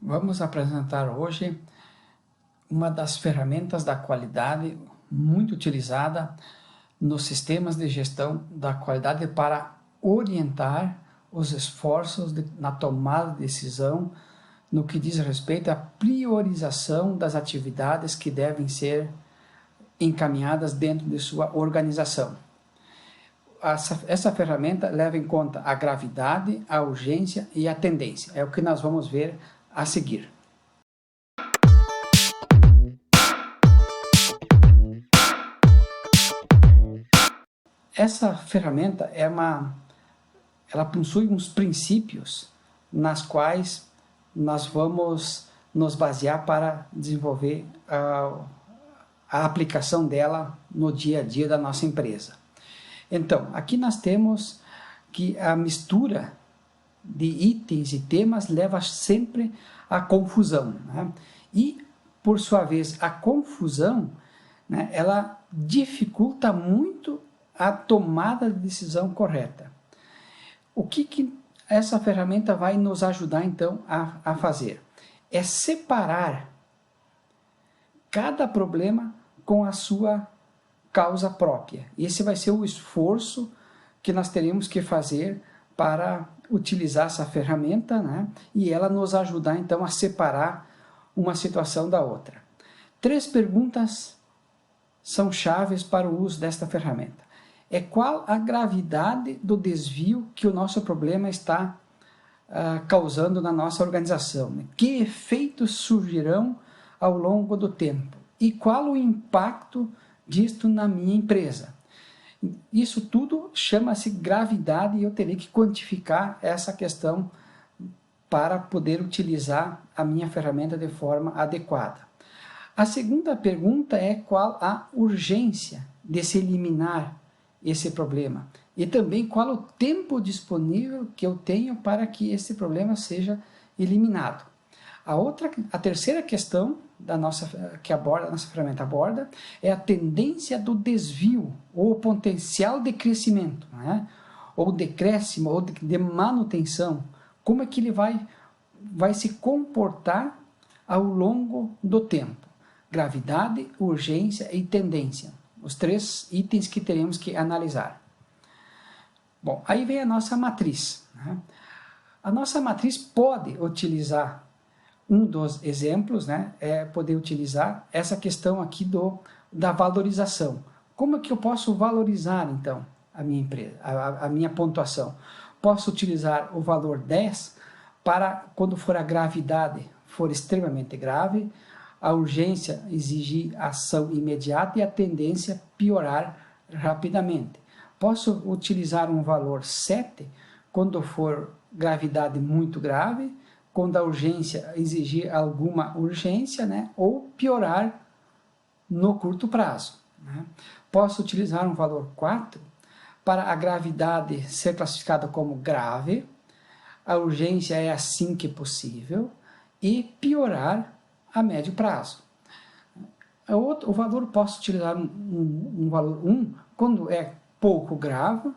Vamos apresentar hoje uma das ferramentas da qualidade muito utilizada nos sistemas de gestão da qualidade para orientar os esforços na tomada de decisão no que diz respeito à priorização das atividades que devem ser encaminhadas dentro de sua organização. Essa ferramenta leva em conta a gravidade, a urgência e a tendência. É o que nós vamos ver a seguir. Essa ferramenta ela possui uns princípios nas quais nós vamos nos basear para desenvolver a aplicação dela no dia a dia da nossa empresa. Então, aqui nós temos que a mistura de itens e temas leva sempre à confusão, né? E, por sua vez, a confusão, né, ela dificulta muito a tomada de decisão correta. O que essa ferramenta vai nos ajudar, então, a fazer? É separar cada problema com a sua causa própria. Esse vai ser o esforço que nós teremos que fazer para utilizar essa ferramenta, né? E ela nos ajudar, então, a separar uma situação da outra. 3 perguntas são chaves para o uso desta ferramenta. Qual a gravidade do desvio que o nosso problema está causando na nossa organização? Que efeitos surgirão ao longo do tempo? E qual o impacto disto na minha empresa? Isso tudo chama-se gravidade e eu terei que quantificar essa questão para poder utilizar a minha ferramenta de forma adequada. A segunda pergunta é qual a urgência de se eliminar esse problema e também qual o tempo disponível que eu tenho para que esse problema seja eliminado. A terceira questão que a nossa ferramenta aborda é a tendência do desvio ou o potencial de crescimento, né? Ou decréscimo ou de manutenção. Como é que ele vai se comportar ao longo do tempo? Gravidade, urgência e tendência. Os 3 itens que teremos que analisar. Bom, aí vem a nossa matriz, né? A nossa matriz pode utilizar um dos exemplos, né, é poder utilizar essa questão aqui da valorização. Como é que eu posso valorizar, então, a minha empresa, a minha pontuação? Posso utilizar o valor 10 para, quando for a gravidade, for extremamente grave, a urgência exigir ação imediata e a tendência piorar rapidamente. Posso utilizar um valor 7 quando for gravidade muito grave, quando a urgência exigir alguma urgência, né, ou piorar no curto prazo, né? Posso utilizar um valor 4 para a gravidade ser classificada como grave, a urgência é assim que possível, e piorar a médio prazo. O valor posso utilizar um valor 1 quando é pouco grave,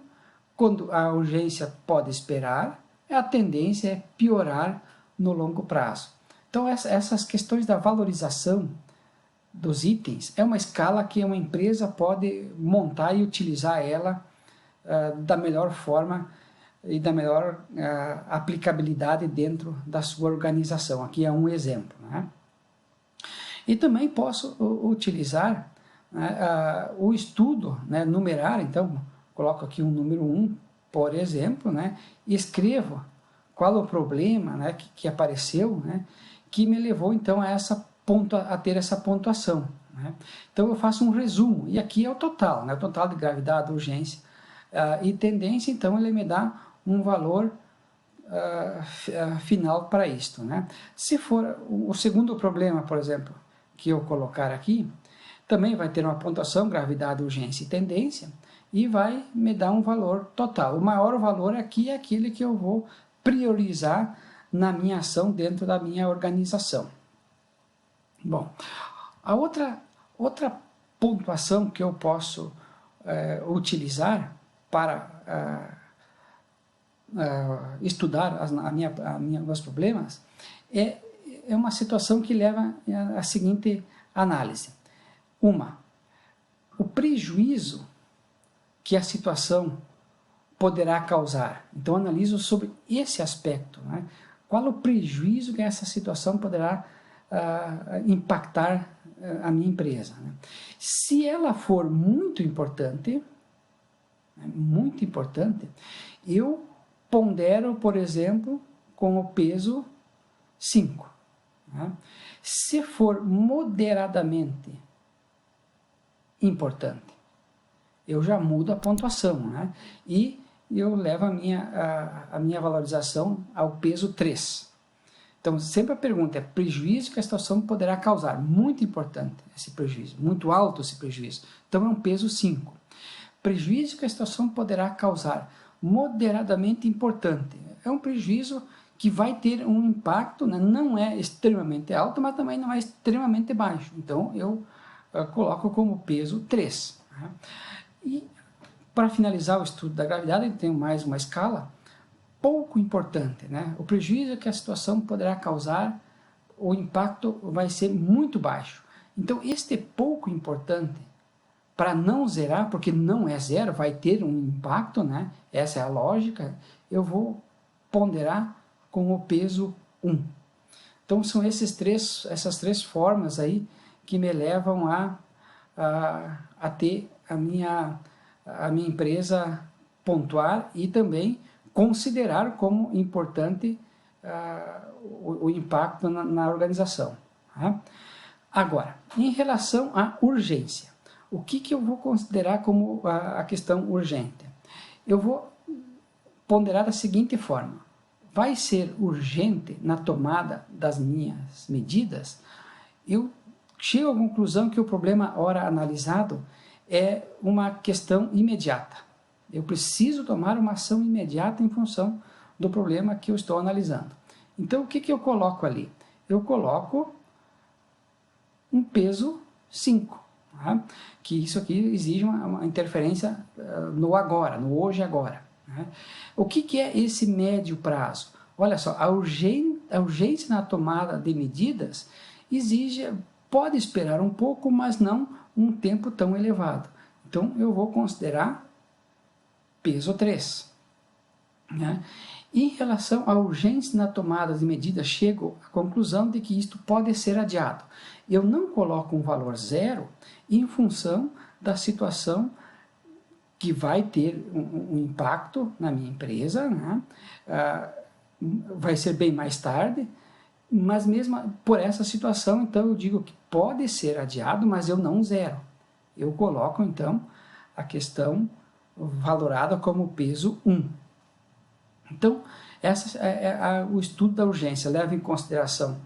quando a urgência pode esperar, a tendência é piorar no longo prazo. Então, essas questões da valorização dos itens é uma escala que uma empresa pode montar e utilizar ela da melhor forma e da melhor aplicabilidade dentro da sua organização. Aqui é um exemplo, né? E também posso utilizar o estudo, né, numerar, então, coloco aqui um número 1, por exemplo, né, e escrevo qual o problema, né, que apareceu, né, que me levou então a ter essa pontuação, né? Então eu faço um resumo, e aqui é o total, né, o total de gravidade, urgência e tendência, então ele me dá um valor final para isto, né? Se for o segundo problema, por exemplo, que eu colocar aqui, também vai ter uma pontuação, gravidade, urgência e tendência, e vai me dar um valor total. O maior valor aqui é aquele que eu vou priorizar na minha ação dentro da minha organização. Bom, a outra pontuação que eu posso utilizar para estudar meus problemas é uma situação que leva à seguinte análise. O prejuízo que a situação poderá causar. Então, analiso sobre esse aspecto, né? Qual o prejuízo que essa situação poderá impactar a minha empresa, né? Se ela for muito importante, eu pondero, por exemplo, com o peso 5. Né? Se for moderadamente importante, eu já mudo a pontuação, né? E eu levo a minha valorização ao peso 3. Então, sempre a pergunta é prejuízo que a situação poderá causar. Muito importante esse prejuízo, muito alto esse prejuízo. Então, é um peso 5. Prejuízo que a situação poderá causar, moderadamente importante. É um prejuízo que vai ter um impacto, né? Não é extremamente alto, mas também não é extremamente baixo. Então, eu coloco como peso 3. Né? E, para finalizar o estudo da gravidade, eu tenho mais uma escala pouco importante, né? O prejuízo que a situação poderá causar, o impacto vai ser muito baixo. Então, este pouco importante, para não zerar, porque não é zero, vai ter um impacto, né? Essa é a lógica, eu vou ponderar com o peso 1. Então, são essas três formas aí que me levam a ter a minha empresa pontuar e também considerar como importante o impacto na organização. Tá? Agora, em relação à urgência, o que eu vou considerar como a questão urgente? Eu vou ponderar da seguinte forma: vai ser urgente na tomada das minhas medidas? Eu chego à conclusão que o problema, ora analisado, é uma questão imediata. Eu preciso tomar uma ação imediata em função do problema que eu estou analisando. Então, o que eu coloco ali? Eu coloco um peso 5, tá? Que isso aqui exige uma interferência no agora, no hoje e agora. Né? O que é esse médio prazo? Olha só, a urgência na tomada de medidas pode esperar um pouco, mas não um tempo tão elevado. Então, eu vou considerar peso 3. Né? Em relação à urgência na tomada de medidas, chego à conclusão de que isto pode ser adiado. Eu não coloco um valor 0 em função da situação que vai ter um impacto na minha empresa, né? Vai ser bem mais tarde, mas mesmo por essa situação, então eu digo que pode ser adiado, mas eu não zero. Eu coloco, então, a questão valorada como peso 1. Então, essa o estudo da urgência leva em consideração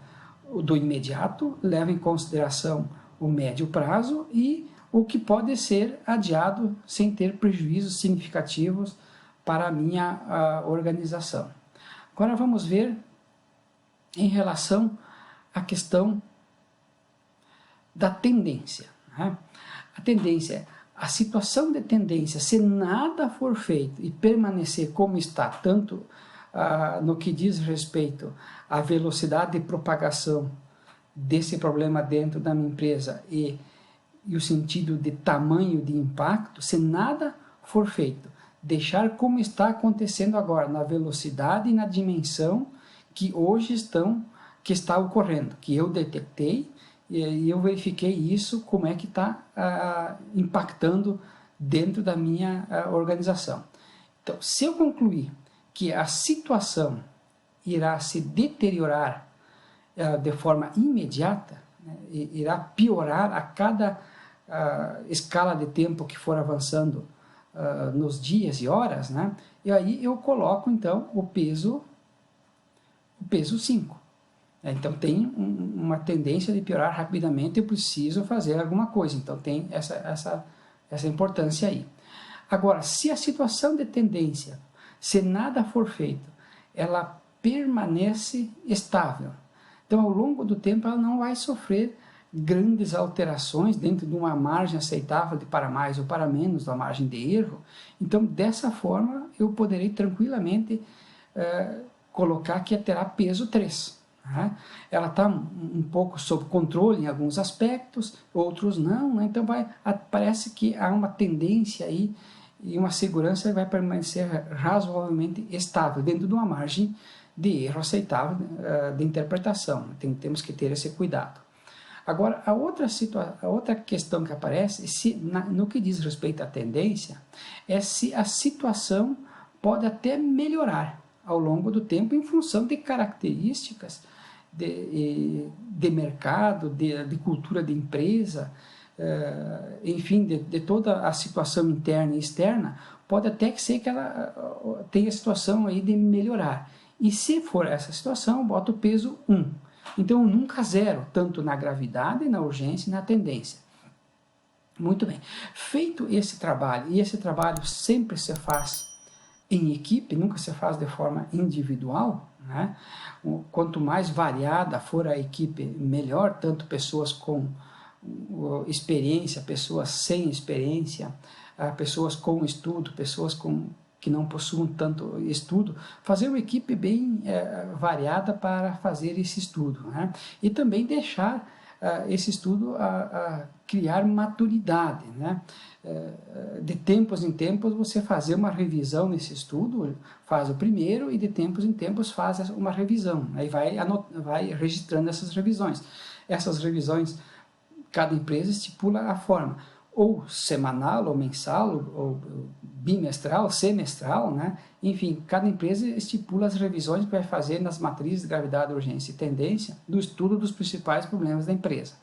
o do imediato, leva em consideração o médio prazo e o que pode ser adiado sem ter prejuízos significativos para a minha organização. Agora vamos ver em relação à questão da tendência. Né? A tendência, a situação de tendência, se nada for feito e permanecer como está, tanto no que diz respeito à velocidade de propagação desse problema dentro da minha empresa e o sentido de tamanho de impacto, se nada for feito, deixar como está acontecendo agora, na velocidade e na dimensão que hoje está ocorrendo, que eu detectei e eu verifiquei isso, como é que está impactando dentro da minha organização. Então, se eu concluir que a situação irá se deteriorar de forma imediata, né, irá piorar a cada escala de tempo que for avançando nos dias e horas, né, e aí eu coloco então o peso 5. Então tem uma tendência de piorar rapidamente, eu preciso fazer alguma coisa, então tem essa importância aí. Agora, se a situação de tendência, se nada for feito, ela permanece estável, então ao longo do tempo ela não vai sofrer grandes alterações dentro de uma margem aceitável de para mais ou para menos da margem de erro, então dessa forma eu poderei tranquilamente colocar que terá peso 3. né? Ela está um pouco sob controle em alguns aspectos, outros não, né? Então parece que há uma tendência aí e uma segurança vai permanecer razoavelmente estável, dentro de uma margem de erro aceitável de interpretação. Temos que ter esse cuidado. Agora, a outra questão que aparece, no que diz respeito à tendência, é se a situação pode até melhorar ao longo do tempo em função de características de mercado, de cultura de empresa, enfim, de toda a situação interna e externa. Pode até que ser que ela tenha a situação aí de melhorar. E se for essa situação, bota o peso 1. Então, nunca zero, tanto na gravidade, na urgência e na tendência. Muito bem. Feito esse trabalho, e esse trabalho sempre se faz em equipe, nunca se faz de forma individual, né? Quanto mais variada for a equipe, melhor, tanto pessoas com experiência, pessoas sem experiência, pessoas com estudo, pessoas que não possuam tanto estudo, fazer uma equipe bem variada para fazer esse estudo, né? E também deixar esse estudo criar maturidade, né? De tempos em tempos você fazer uma revisão nesse estudo, faz o primeiro e de tempos em tempos faz uma revisão, aí vai registrando essas revisões. Essas revisões, cada empresa estipula a forma, ou semanal, ou mensal, ou bimestral, semestral, né? Enfim, cada empresa estipula as revisões que vai fazer nas matrizes de gravidade, urgência e tendência do estudo dos principais problemas da empresa.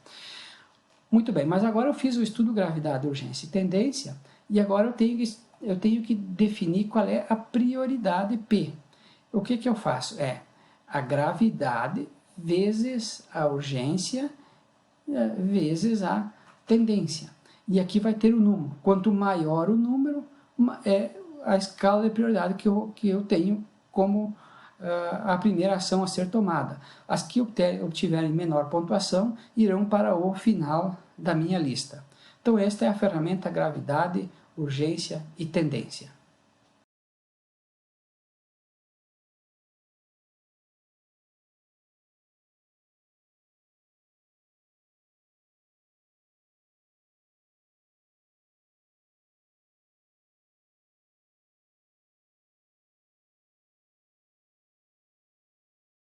Muito bem, mas agora eu fiz o estudo gravidade, urgência e tendência, e agora eu tenho que definir qual é a prioridade P. O que eu faço? A gravidade vezes a urgência vezes a tendência. E aqui vai ter o número. Quanto maior o número, é a escala de prioridade que eu tenho como a primeira ação a ser tomada. As que obtiverem menor pontuação irão para o final da minha lista. Então esta é a ferramenta gravidade, urgência e tendência.